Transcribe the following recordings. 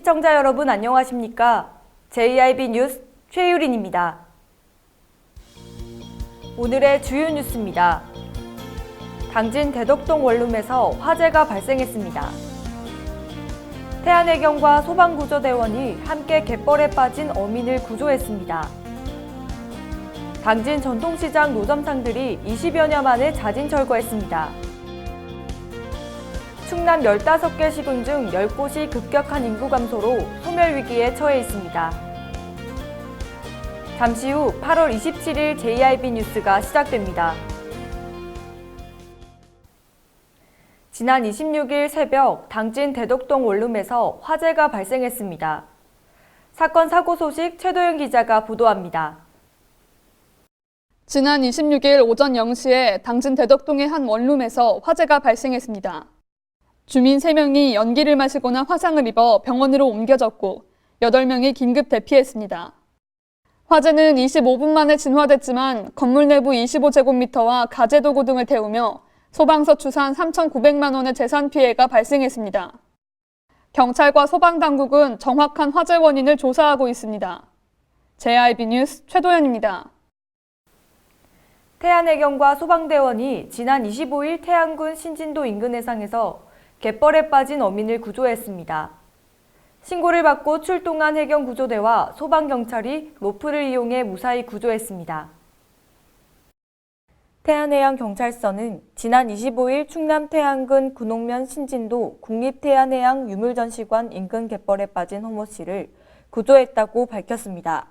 시청자 여러분 안녕하십니까? JIB 뉴스 최유린입니다. 오늘의 주요 뉴스입니다. 당진 대덕동 원룸에서 화재가 발생했습니다. 태안해경과 소방구조대원이 함께 갯벌에 빠진 어민을 구조했습니다. 당진 전통시장 노점상들이 20여 년 만에 자진 철거했습니다. 충남 15개 시군 중 10곳이 급격한 인구 감소로 소멸 위기에 처해 있습니다. 잠시 후 8월 27일 JIB 뉴스가 시작됩니다. 지난 26일 새벽 당진 대덕동 원룸에서 화재가 발생했습니다. 사건 사고 소식 최도영 기자가 보도합니다. 지난 26일 오전 0시에 당진 대덕동의 한 원룸에서 화재가 발생했습니다. 주민 3명이 연기를 마시거나 화상을 입어 병원으로 옮겨졌고 8명이 긴급 대피했습니다. 화재는 25분 만에 진화됐지만 건물 내부 25제곱미터와 가재도구 등을 태우며 소방서 추산 3,900만 원의 재산 피해가 발생했습니다. 경찰과 소방당국은 정확한 화재 원인을 조사하고 있습니다. JIB 뉴스 최도연입니다. 태안해경과 소방대원이 지난 25일 태안군 신진도 인근 해상에서 갯벌에 빠진 어민을 구조했습니다. 신고를 받고 출동한 해경구조대와 소방경찰이 로프를 이용해 무사히 구조했습니다. 태안해양경찰서는 지난 25일 충남 태안군 군옥면 신진도 국립태안해양 유물전시관 인근 갯벌에 빠진 허모 씨를 구조했다고 밝혔습니다.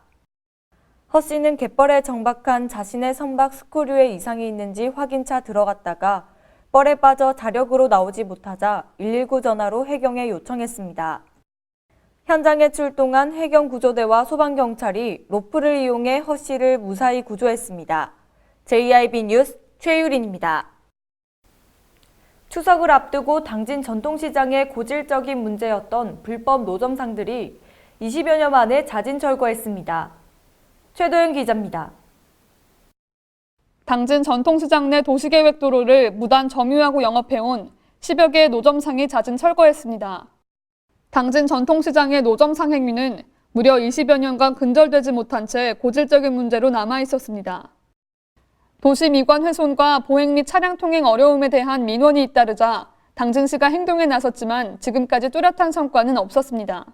허 씨는 갯벌에 정박한 자신의 선박 스크류에 이상이 있는지 확인차 들어갔다가 뻘에 빠져 자력으로 나오지 못하자 119 전화로 해경에 요청했습니다. 현장에 출동한 해경구조대와 소방경찰이 로프를 이용해 허 씨를 무사히 구조했습니다. JIB 뉴스 최유린입니다. 추석을 앞두고 당진 전통시장의 고질적인 문제였던 불법 노점상들이 20여 년 만에 자진 철거했습니다. 최도영 기자입니다. 당진 전통시장 내 도시계획도로를 무단 점유하고 영업해온 10여 개의 노점상이 자진 철거했습니다. 당진 전통시장의 노점상 행위는 무려 20여 년간 근절되지 못한 채 고질적인 문제로 남아있었습니다. 도시 미관 훼손과 보행 및 차량 통행 어려움에 대한 민원이 잇따르자 당진시가 행동에 나섰지만 지금까지 뚜렷한 성과는 없었습니다.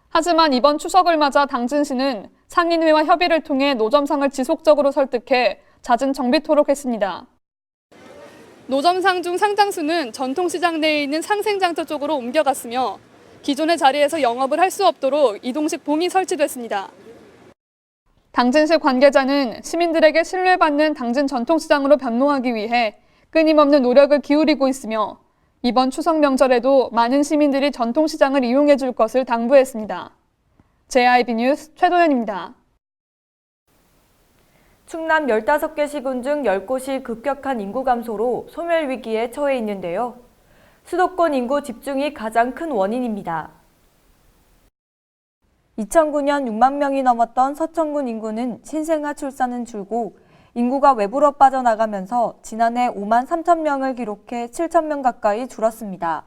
하지만 이번 추석을 맞아 당진시는 상인회와 협의를 통해 노점상을 지속적으로 설득해 잦은 정비토록 했습니다. 노점상 중 상당수는 전통시장 내에 있는 상생장터 쪽으로 옮겨갔으며 기존의 자리에서 영업을 할 수 없도록 이동식 봉이 설치됐습니다. 당진시 관계자는 시민들에게 신뢰받는 당진 전통시장으로 변모하기 위해 끊임없는 노력을 기울이고 있으며 이번 추석 명절에도 많은 시민들이 전통시장을 이용해 줄 것을 당부했습니다. JIB 뉴스 최도연입니다. 충남 15개 시군 중 10곳이 급격한 인구 감소로 소멸 위기에 처해 있는데요. 수도권 인구 집중이 가장 큰 원인입니다. 2009년 6만 명이 넘었던 서천군 인구는 신생아 출산은 줄고 인구가 외부로 빠져나가면서 지난해 5만 3천 명을 기록해 7천 명 가까이 줄었습니다.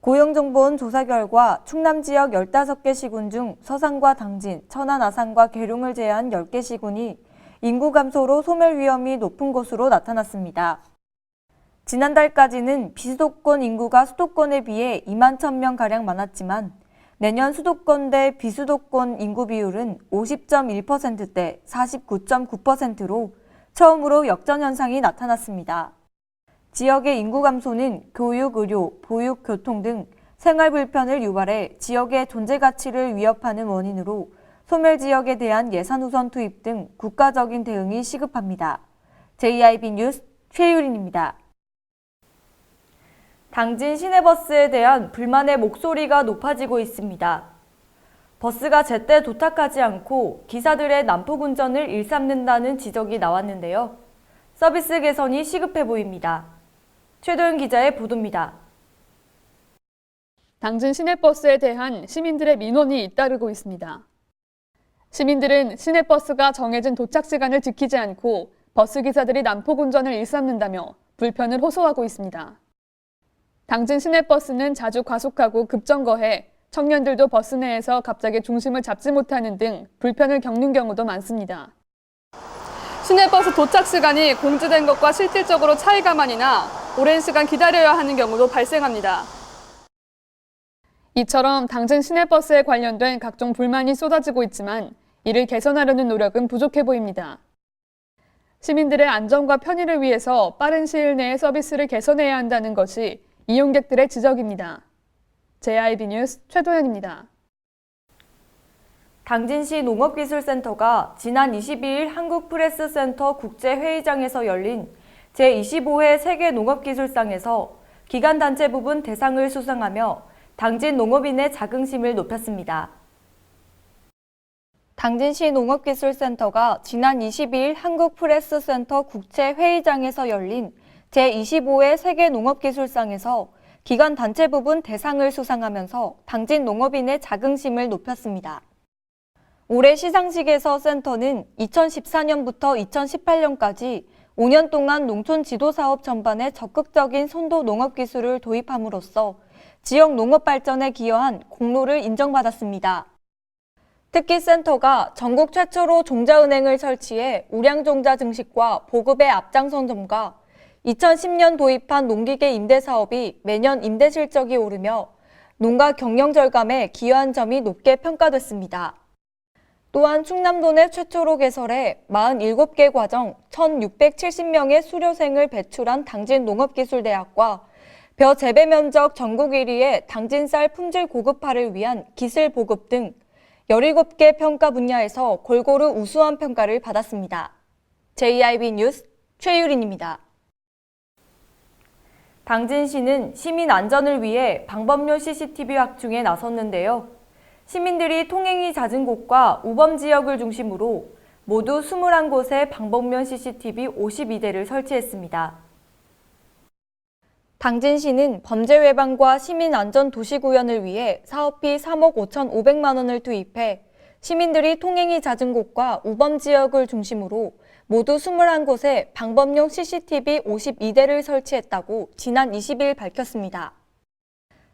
고용정보원 조사 결과 충남 지역 15개 시군 중 서산과 당진, 천안, 아산과 계룡을 제외한 10개 시군이 인구 감소로 소멸 위험이 높은 곳으로 나타났습니다. 지난달까지는 비수도권 인구가 수도권에 비해 2만 1,000명가량 많았지만 내년 수도권 대 비수도권 인구 비율은 50.1%대 49.9%로 처음으로 역전 현상이 나타났습니다. 지역의 인구 감소는 교육, 의료, 보육, 교통 등 생활 불편을 유발해 지역의 존재 가치를 위협하는 원인으로 소멸 지역에 대한 예산 우선 투입 등 국가적인 대응이 시급합니다. JIB 뉴스 최유린입니다. 당진 시내버스에 대한 불만의 목소리가 높아지고 있습니다. 버스가 제때 도착하지 않고 기사들의 난폭 운전을 일삼는다는 지적이 나왔는데요. 서비스 개선이 시급해 보입니다. 최도영 기자의 보도입니다. 당진 시내버스에 대한 시민들의 민원이 잇따르고 있습니다. 시민들은 시내버스가 정해진 도착 시간을 지키지 않고 버스 기사들이 난폭 운전을 일삼는다며 불편을 호소하고 있습니다. 당진 시내버스는 자주 과속하고 급정거해 청년들도 버스 내에서 갑자기 중심을 잡지 못하는 등 불편을 겪는 경우도 많습니다. 시내버스 도착 시간이 공지된 것과 실질적으로 차이가 많이 나 오랜 시간 기다려야 하는 경우도 발생합니다. 이처럼 당진 시내버스에 관련된 각종 불만이 쏟아지고 있지만 이를 개선하려는 노력은 부족해 보입니다. 시민들의 안전과 편의를 위해서 빠른 시일 내에 서비스를 개선해야 한다는 것이 이용객들의 지적입니다. JIB 뉴스 최도현입니다. 당진시 농업기술센터가 지난 22일 한국프레스센터 국제회의장에서 열린 제25회 세계농업기술상에서 기관단체 부분 대상을 수상하며 당진 농업인의 자긍심을 높였습니다. 당진시 농업기술센터가 지난 22일 한국프레스센터 국제회의장에서 열린 제25회 세계농업기술상에서 기관단체 부분 대상을 수상하면서 당진 농업인의 자긍심을 높였습니다. 올해 시상식에서 센터는 2014년부터 2018년까지 5년 동안 농촌 지도사업 전반에 적극적인 선도 농업기술을 도입함으로써 지역 농업 발전에 기여한 공로를 인정받았습니다. 특히 센터가 전국 최초로 종자은행을 설치해 우량종자 증식과 보급에 앞장선 점과 2010년 도입한 농기계 임대 사업이 매년 임대 실적이 오르며 농가 경영 절감에 기여한 점이 높게 평가됐습니다. 또한 충남도 내 최초로 개설해 47개 과정 1,670명의 수료생을 배출한 당진 농업기술대학과 벼 재배 면적 전국 1위의 당진쌀 품질 고급화를 위한 기술 보급 등 17개 평가 분야에서 골고루 우수한 평가를 받았습니다. JIB 뉴스 최유린입니다. 당진시는 시민 안전을 위해 방범용 CCTV 확충에 나섰는데요. 시민들이 통행이 잦은 곳과 우범 지역을 중심으로 모두 21곳에 방범용 CCTV 52대를 설치했습니다. 당진시는 범죄 예방과 시민 안전 도시 구현을 위해 사업비 3억 5,500만 원을 투입해 시민들이 통행이 잦은 곳과 우범 지역을 중심으로 모두 21곳에 방범용 CCTV 52대를 설치했다고 지난 20일 밝혔습니다.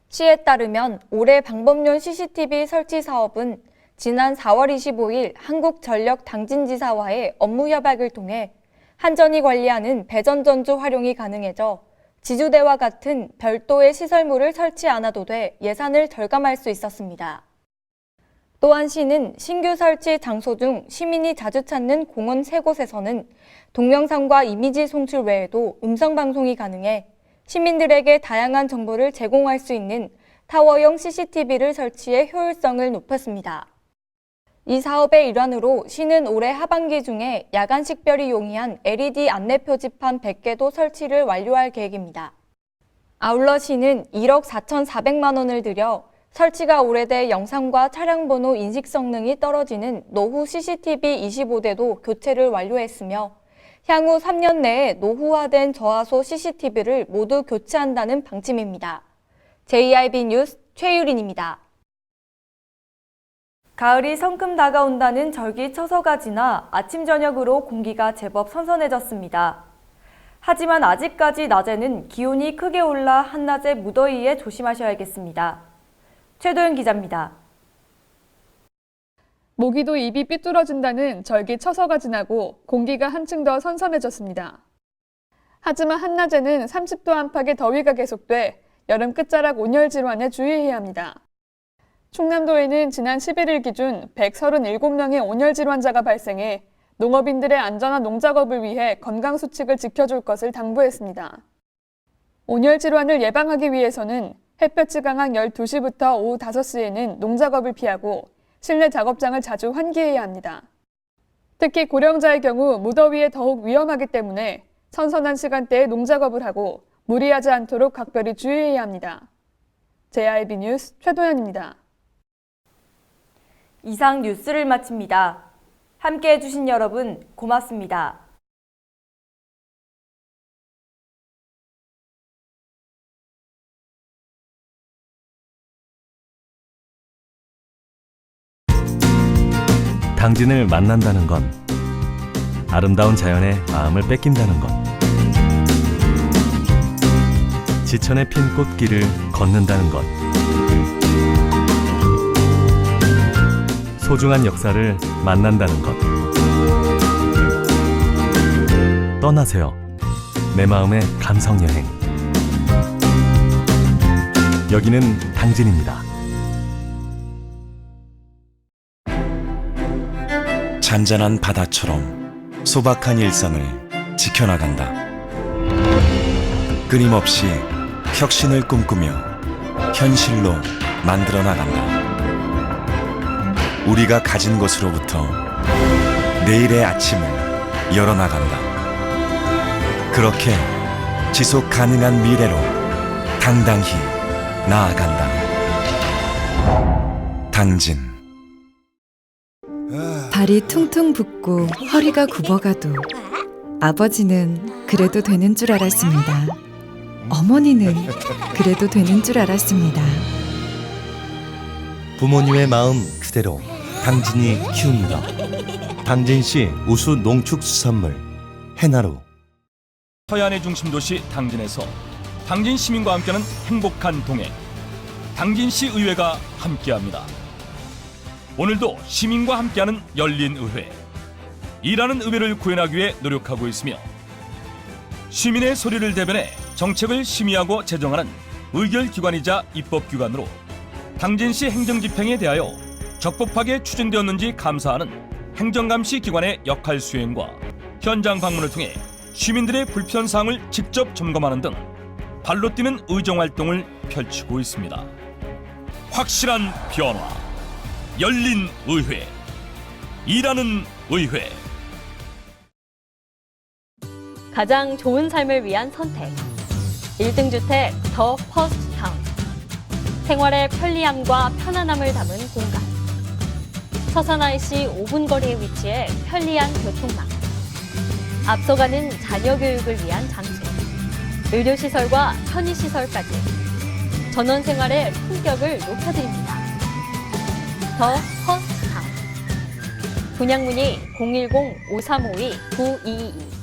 시에 따르면 올해 방범용 CCTV 설치 사업은 지난 4월 25일 한국전력 당진지사와의 업무 협약을 통해 한전이 관리하는 배전전주 활용이 가능해져 지주대와 같은 별도의 시설물을 설치 않아도 돼 예산을 절감할 수 있었습니다. 또한 시는 신규 설치 장소 중 시민이 자주 찾는 공원 3곳에서는 동영상과 이미지 송출 외에도 음성방송이 가능해 시민들에게 다양한 정보를 제공할 수 있는 타워형 CCTV를 설치해 효율성을 높였습니다. 이 사업의 일환으로 시는 올해 하반기 중에 야간 식별이 용이한 LED 안내 표지판 100개도 설치를 완료할 계획입니다. 아울러 시는 1억 4,400만 원을 들여 설치가 오래돼 영상과 차량 번호 인식 성능이 떨어지는 노후 CCTV 25대도 교체를 완료했으며 향후 3년 내에 노후화된 저하소 CCTV를 모두 교체한다는 방침입니다. JIB 뉴스 최유린입니다. 가을이 성큼 다가온다는 절기처서가 지나 아침 저녁으로 공기가 제법 선선해졌습니다. 하지만 아직까지 낮에는 기온이 크게 올라 한낮의 무더위에 조심하셔야겠습니다. 최도연 기자입니다. 모기도 입이 삐뚤어진다는 절기처서가 지나고 공기가 한층 더 선선해졌습니다. 하지만 한낮에는 30도 안팎의 더위가 계속돼 여름 끝자락 온열 질환에 주의해야 합니다. 충남도에는 지난 11일 기준 137명의 온열 질환자가 발생해 농업인들의 안전한 농작업을 위해 건강수칙을 지켜줄 것을 당부했습니다. 온열 질환을 예방하기 위해서는 햇볕이 강한 12시부터 오후 5시에는 농작업을 피하고 실내 작업장을 자주 환기해야 합니다. 특히 고령자의 경우 무더위에 더욱 위험하기 때문에 선선한 시간대에 농작업을 하고 무리하지 않도록 각별히 주의해야 합니다. JIB 뉴스 최도연입니다. 이상 뉴스를 마칩니다. 함께해 주신 여러분 고맙습니다. 당진을 만난다는 건 아름다운 자연에 마음을 뺏긴다는 것, 지천에 핀 꽃길을 걷는다는 것, 소중한 역사를 만난다는 것. 떠나세요. 내 마음의 감성 여행. 여기는 당진입니다. 잔잔한 바다처럼 소박한 일상을 지켜나간다. 끊임없이 혁신을 꿈꾸며 현실로 만들어 나간다. 우리가 가진 것으로부터 내일의 아침을 열어나간다. 그렇게 지속 가능한 미래로 당당히 나아간다. 당진. 발이 퉁퉁 붓고 허리가 굽어가도 아버지는 그래도 되는 줄 알았습니다. 어머니는 그래도 되는 줄 알았습니다. 부모님의 마음 그대로 당진이 키웁니다. 당진시 우수 농축수산물 해나루. 서해안의 중심 도시 당진에서 당진 시민과 함께하는 행복한 동행, 당진시 의회가 함께합니다. 오늘도 시민과 함께하는 열린 의회, 일하는 의회를 구현하기 위해 노력하고 있으며 시민의 소리를 대변해 정책을 심의하고 제정하는 의결기관이자 입법기관으로 당진시 행정집행에 대하여 적법하게 추진되었는지 감사하는 행정감시 기관의 역할 수행과 현장 방문을 통해 시민들의 불편사항을 직접 점검하는 등 발로 뛰는 의정활동을 펼치고 있습니다. 확실한 변화, 열린 의회, 일하는 의회. 가장 좋은 삶을 위한 선택. 1등 주택 더 퍼스트 타운. 생활의 편리함과 편안함을 담은 공간. 서산 IC 5분 거리에 위치해 편리한 교통망. 앞서가는 자녀 교육을 위한 장치. 의료시설과 편의시설까지. 전원 생활의 품격을 높여드립니다. 더 퍼스트 타운. 분양 문의 010-5352-9222